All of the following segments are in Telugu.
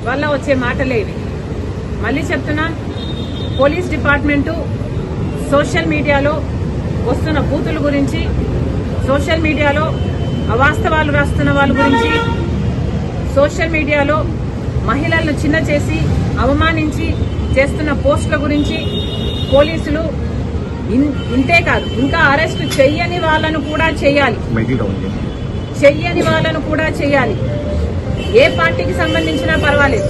వల్ల వచ్చే మాటలేవి. మళ్ళీ చెప్తున్నాం, పోలీస్ డిపార్ట్మెంటు సోషల్ మీడియాలో వస్తున్న బూతుల గురించి, సోషల్ మీడియాలో అవాస్తవాలు రాస్తున్న వాళ్ళ గురించి, సోషల్ మీడియాలో మహిళలను చిన్న చేసి అవమానించి చేస్తున్న పోస్టుల గురించి పోలీసులు ఇంతే కాదు, ఇంకా అరెస్టు చెయ్యని వాళ్ళను కూడా చేయాలి. ఏ పార్టీకి సంబంధించినా పర్వాలేదు,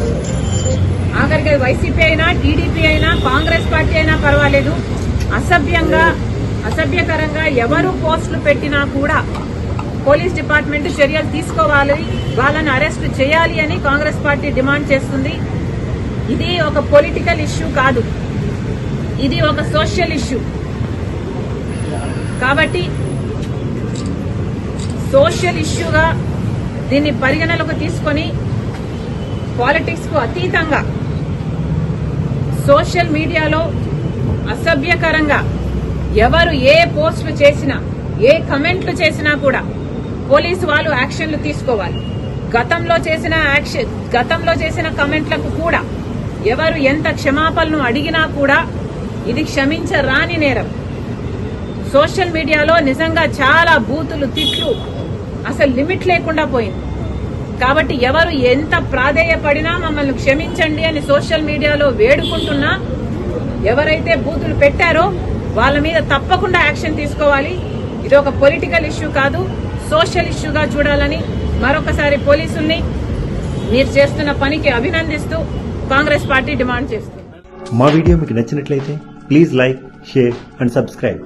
ఆఖరికి వైసీపీ అయినా, టీడీపీ అయినా, కాంగ్రెస్ పార్టీ అయినా పర్వాలేదు. అసభ్యకరంగా ఎవరు పోస్టులు పెట్టినా కూడా పోలీస్ డిపార్ట్మెంట్ చర్యలు తీసుకోవాలి, వాళ్ళని అరెస్టు చేయాలి అని కాంగ్రెస్ పార్టీ డిమాండ్ చేస్తుంది. ఇది ఒక పొలిటికల్ ఇష్యూ కాదు, ఇది ఒక సోషల్ ఇష్యూ. కాబట్టి సోషల్ ఇష్యూగా దీన్ని పరిగణలోకి తీసుకొని పాలిటిక్స్ కు అతీతంగా సోషల్ మీడియాలో అసభ్యకరంగా ఎవరు ఏ పోస్టులు చేసినా, ఏ కమెంట్లు చేసినా కూడా పోలీసు వాళ్ళు యాక్షన్లు తీసుకోవాలి. గతంలో చేసిన కమెంట్లకు కూడా ఎవరు ఎంత క్షమాపణలు అడిగినా కూడా ఇది క్షమించరాని నేరం. సోషల్ మీడియాలో నిజంగా చాలా బూతులు, తిట్లు, అసలు లిమిట్ లేకుండా పోయింది. కాబట్టి ఎవరు ఎంత ప్రాధేయపడినా మమ్మల్ని క్షమించండి అని సోషల్ మీడియాలో వేడుకుంటున్నా, ఎవరైతే బూతులు పెట్టారో వాళ్ళ మీద తప్పకుండా యాక్షన్ తీసుకోవాలి. ఇది ఒక పొలిటికల్ ఇష్యూ కాదు, సోషల్ ఇష్యూగా చూడాలని మరొకసారి పోలీసుల్ని మీరు చేస్తున్న పనికి అభినందిస్తూ కాంగ్రెస్ పార్టీ డిమాండ్ చేస్తుంది. మా వీడియో మీకు నచ్చినట్లయితే please like, share and subscribe.